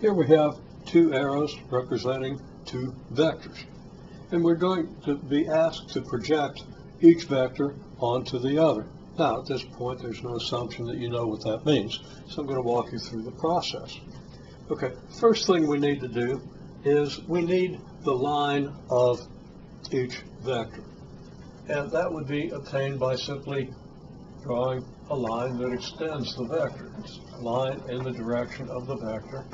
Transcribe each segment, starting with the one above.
here we have two arrows representing two vectors. And we're going to be asked to project each vector onto the other. Now, at this point, there's no assumption that you know what that means. So I'm going to walk you through the process. Okay, first thing we need to do is we need the line of each vector. And that would be obtained by simply drawing a line that extends the vector. It's a line in the direction of the vector.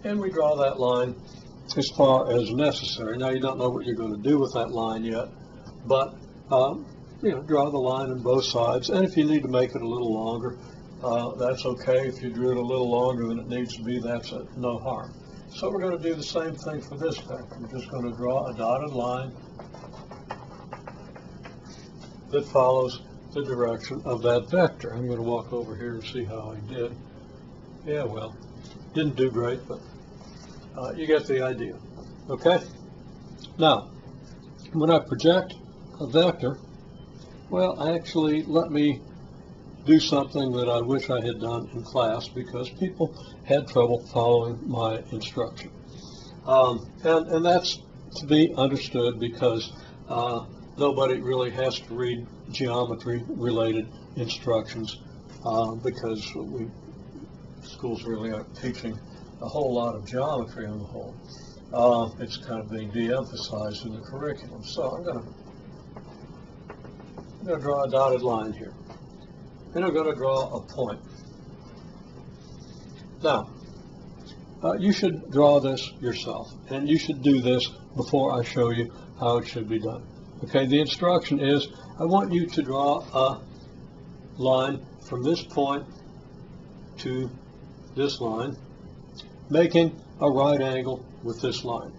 And we draw that line as far as necessary. Now, you don't know what you're going to do with that line yet, but draw the line on both sides. And if you need to make it a little longer, that's okay. If you drew it a little longer than it needs to be, that's no harm. So we're going to do the same thing for this vector. We're just going to draw a dotted line that follows the direction of that vector. I'm going to walk over here and see how I did. Yeah, well, didn't do great, but you get the idea. Okay? Now, when I project a vector, well, actually, let me do something that I wish I had done in class because people had trouble following my instruction. And that's to be understood because nobody really has to read geometry-related instructions because schools really aren't teaching a whole lot of geometry on the whole. It's kind of being de-emphasized in the curriculum. So I'm going to draw a dotted line here. And I'm going to draw a point. Now, you should draw this yourself, and you should do this before I show you how it should be done. Okay, the instruction is I want you to draw a line from this point to this line, making a right angle with this line.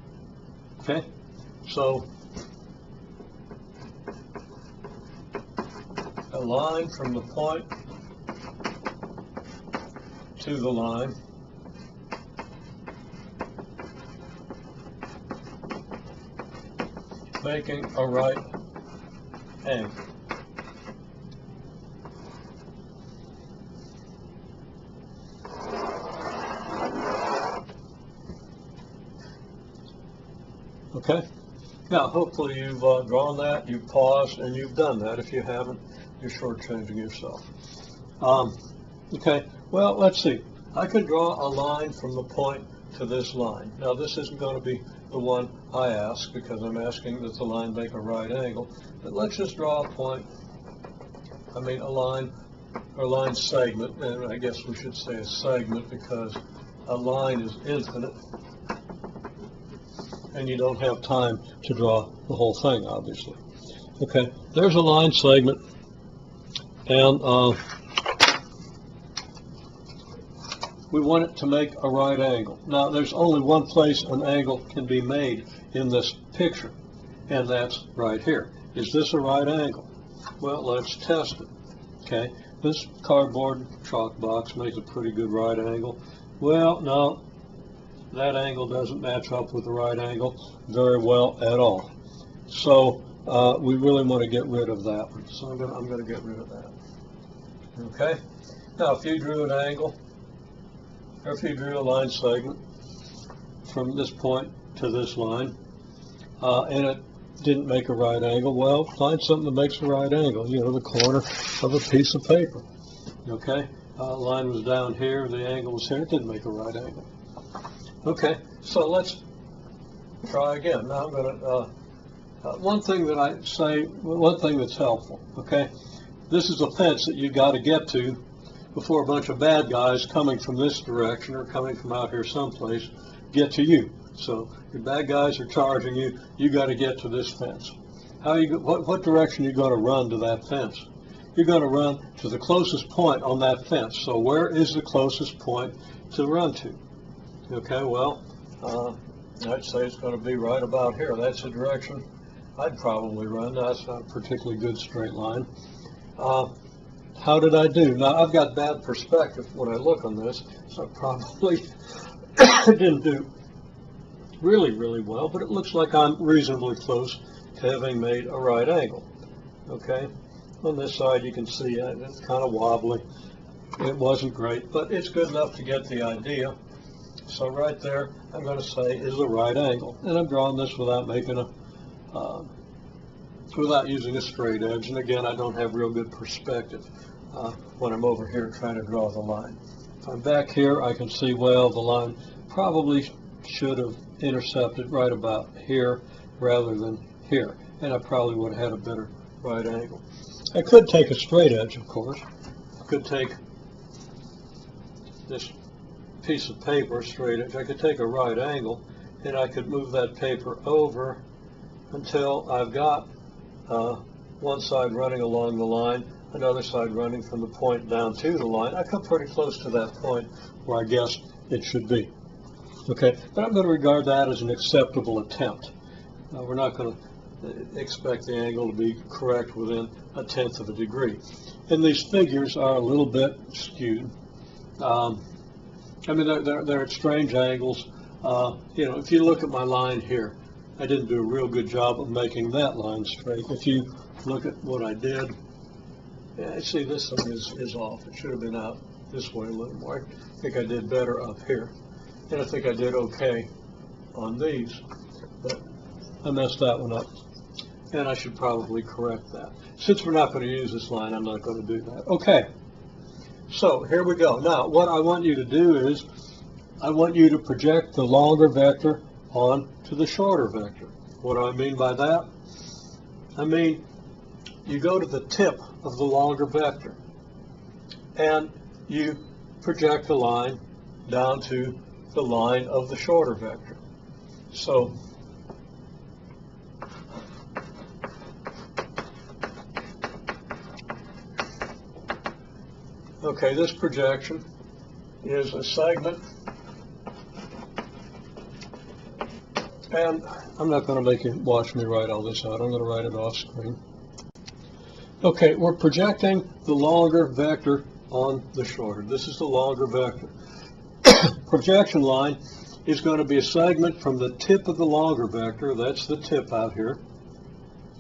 Okay, so a line from the point to the line making a right angle. Okay, now hopefully you've drawn that, you've paused, and you've done that. If you haven't, you're shortchanging yourself. Okay, well, let's see. I could draw a line from the point to this line. Now, this isn't going to be the one I ask because I'm asking that the line make a right angle. But let's just draw a point, a line or line segment, and I guess we should say a segment because a line is infinite and you don't have time to draw the whole thing, obviously. Okay, there's a line segment, and we want it to make a right angle. Now, there's only one place an angle can be made in this picture, and that's right here. Is this a right angle? Well, let's test it. Okay, this cardboard chalk box makes a pretty good right angle. Well, no, that angle doesn't match up with the right angle very well at all. So we really want to get rid of that one. So I'm going to get rid of that. Okay. Now, if you drew an angle, or if you drew a line segment from this point to this line, and it didn't make a right angle, well, find something that makes a right angle. You know, the corner of a piece of paper. Okay. Line was down here, the angle was here. It didn't make a right angle. Okay, so let's try again. Now I'm going to, one thing that I say, one thing that's helpful, okay, this is a fence that you've got to get to before a bunch of bad guys coming from this direction or coming from out here someplace get to you. So your bad guys are charging you, you got to get to this fence. What direction are you going to run to that fence? You're going to run to the closest point on that fence. So where is the closest point to run to? Okay, well, I'd say it's going to be right about here. That's the direction I'd probably run. Now, that's not a particularly good straight line. How did I do? Now, I've got bad perspective when I look on this, so I probably didn't do really, really well, but it looks like I'm reasonably close to having made a right angle. Okay, on this side you can see it's kind of wobbly. It wasn't great, but it's good enough to get the idea. So right there, I'm going to say is a right angle. And I'm drawing this without making without using a straight edge. And again, I don't have real good perspective when I'm over here trying to draw the line. If I'm back here, I can see, well, the line probably should have intercepted right about here rather than here. And I probably would have had a better right angle. I could take a straight edge, of course. I could take this piece of paper, straight edge. I could take a right angle, and I could move that paper over until I've got one side running along the line, another side running from the point down to the line. I come pretty close to that point where I guess it should be. Okay, but I'm going to regard that as an acceptable attempt. We're not going to expect the angle to be correct within 1/10 of a degree. And these figures are a little bit skewed. I mean, they're at strange angles. If you look at my line here, I didn't do a real good job of making that line straight. If you look at what I did, yeah, see, this one is off. It should have been out this way a little more. I think I did better up here. And I think I did okay on these, but I messed that one up. And I should probably correct that. Since we're not going to use this line, I'm not going to do that. Okay, so here we go. Now, what I want you to do is, I want you to project the longer vector onto the shorter vector. What do I mean by that? I mean, you go to the tip of the longer vector, and you project a line down to the line of the shorter vector. So, okay, this projection is a segment, and I'm not going to make you watch me write all this out. I'm going to write it off screen. Okay, we're projecting the longer vector on the shorter. This is the longer vector. Projection line is going to be a segment from the tip of the longer vector, that's the tip out here,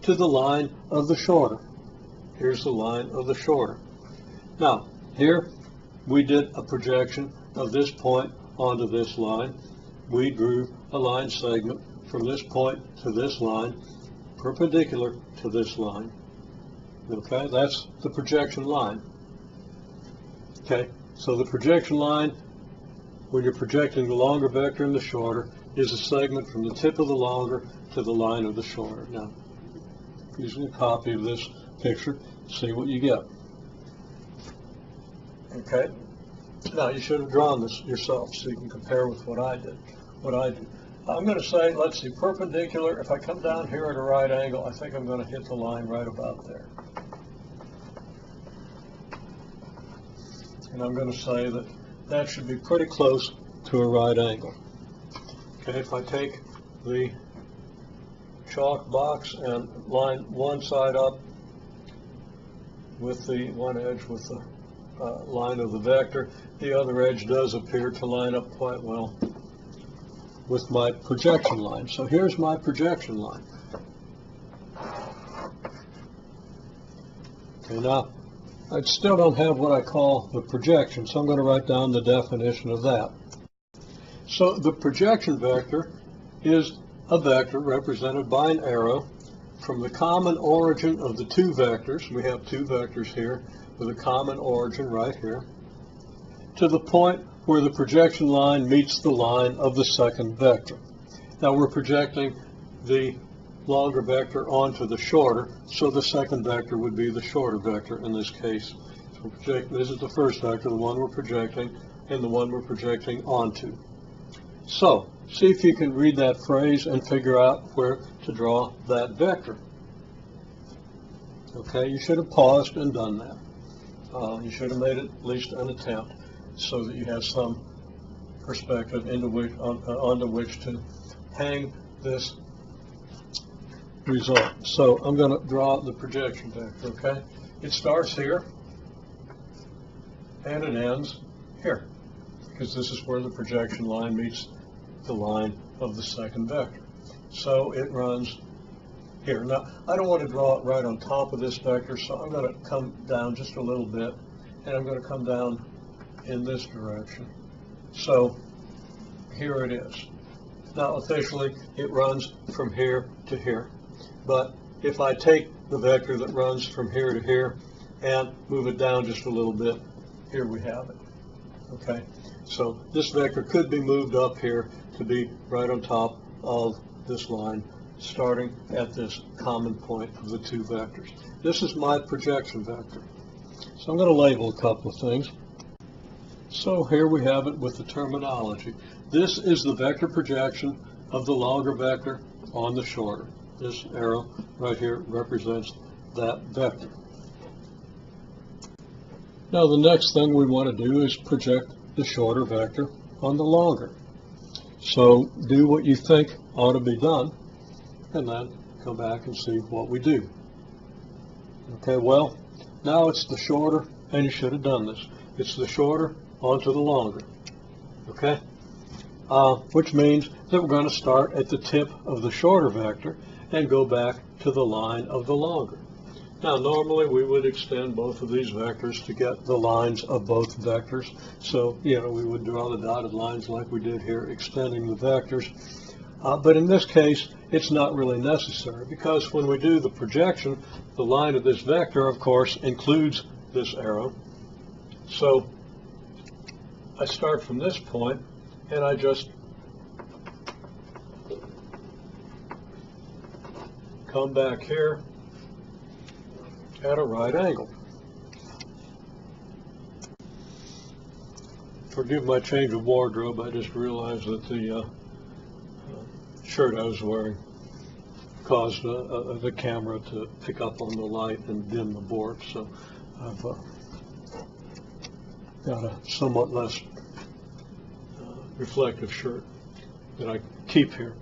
to the line of the shorter. Here's the line of the shorter. Now, here we did a projection of this point onto this line. We drew a line segment from this point to this line, perpendicular to this line. Okay, that's the projection line. Okay, so the projection line, when you're projecting the longer vector and the shorter, is a segment from the tip of the longer to the line of the shorter. Now, using a copy of this picture, see what you get. Okay, now you should have drawn this yourself so you can compare with what I did. I'm going to say, let's see, perpendicular. If I come down here at a right angle, I think I'm going to hit the line right about there. And I'm going to say that that should be pretty close to a right angle. Okay, if I take the chalk box and line one side up with the one edge with the line of the vector, the other edge does appear to line up quite well with my projection line. So here's my projection line. Okay, now I still don't have what I call the projection, so I'm going to write down the definition of that. So the projection vector is a vector represented by an arrow from the common origin of the two vectors. We have two vectors here with a common origin right here, to the point where the projection line meets the line of the second vector. Now we're projecting the longer vector onto the shorter, so the second vector would be the shorter vector in this case. So this is the first vector, the one we're projecting, and the one we're projecting onto. So, see if you can read that phrase and figure out where to draw that vector. Okay, you should have paused and done that. You should have made at least an attempt so that you have some perspective onto which to hang this result. So I'm going to draw the projection vector, okay? It starts here and it ends here, because this is where the projection line meets the line of the second vector. So it runs here. Now, I don't want to draw it right on top of this vector, so I'm going to come down just a little bit, and I'm going to come down in this direction. So here it is. Now officially it runs from here to here, but if I take the vector that runs from here to here and move it down just a little bit, here we have it. Okay, so this vector could be moved up here to be right on top of this line, starting at this common point of the two vectors. This is my projection vector. So I'm going to label a couple of things. So here we have it with the terminology. This is the vector projection of the longer vector on the shorter. This arrow right here represents that vector. Now the next thing we want to do is project the shorter vector on the longer. So do what you think ought to be done, and then come back and see what we do. Okay, well, now it's the shorter, and you should have done this. It's the shorter onto the longer. Okay? Which means that we're going to start at the tip of the shorter vector and go back to the line of the longer. Now normally we would extend both of these vectors to get the lines of both vectors. So, we would draw the dotted lines like we did here, extending the vectors. But in this case, it's not really necessary, because when we do the projection, the line of this vector, of course, includes this arrow. So I start from this point, and I just come back here at a right angle. Forgive my change of wardrobe. I just realized that the shirt I was wearing caused the camera to pick up on the light and dim the board, so I've got a somewhat less reflective shirt that I keep here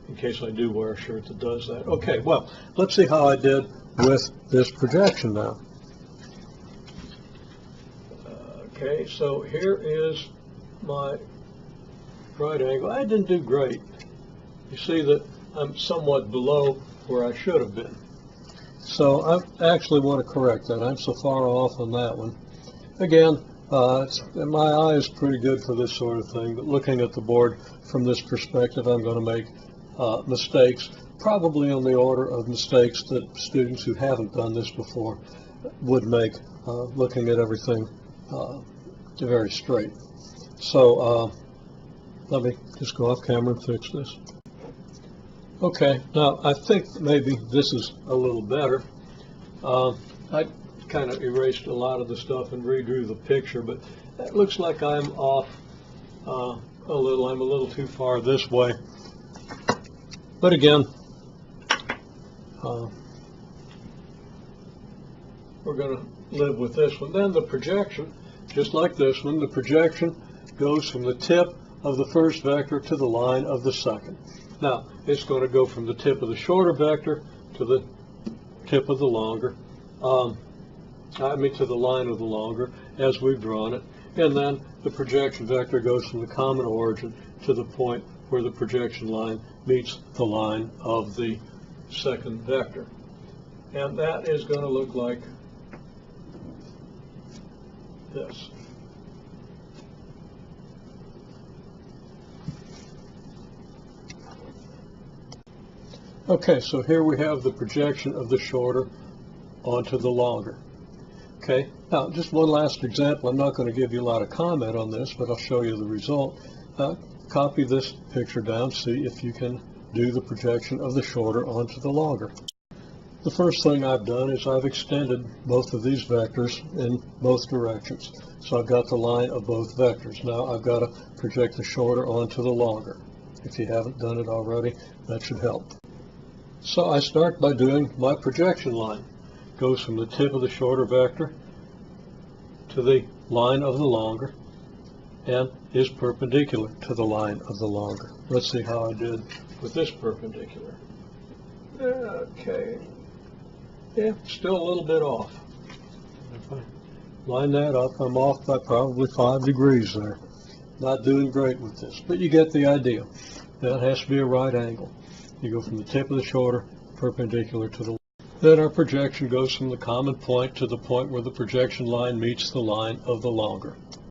in case I do wear a shirt that does that. Okay, well, let's see how I did with this projection now. Okay, so here is my right angle. I didn't do great. You see that I'm somewhat below where I should have been. So I actually want to correct that. I'm so far off on that one. Again, my eye is pretty good for this sort of thing, but looking at the board from this perspective, I'm going to make mistakes, probably on the order of mistakes that students who haven't done this before would make, looking at everything very straight. So let me just go off camera and fix this. Okay, now I think maybe this is a little better. I kind of erased a lot of the stuff and redrew the picture, but it looks like I'm off a little. I'm a little too far this way. But again, we're going to live with this one. Then the projection, just like this one, the projection goes from the tip of the first vector to the line of the second. Now, it's going to go from the tip of the shorter vector to the tip of the longer, to the line of the longer as we've drawn it. And then the projection vector goes from the common origin to the point where the projection line meets the line of the second vector. And that is going to look like this. Okay, so here we have the projection of the shorter onto the longer. Okay, now just one last example. I'm not going to give you a lot of comment on this, but I'll show you the result. Copy this picture down, see if you can do the projection of the shorter onto the longer. The first thing I've done is I've extended both of these vectors in both directions. So I've got the line of both vectors. Now I've got to project the shorter onto the longer. If you haven't done it already, that should help. So I start by doing my projection line. It goes from the tip of the shorter vector to the line of the longer and is perpendicular to the line of the longer. Let's see how I did with this perpendicular. Okay. Yeah, still a little bit off. If I line that up, I'm off by probably 5 degrees there. Not doing great with this, but you get the idea. That has to be a right angle. You go from the tip of the shorter perpendicular to the. Then our projection goes from the common point to the point where the projection line meets the line of the longer.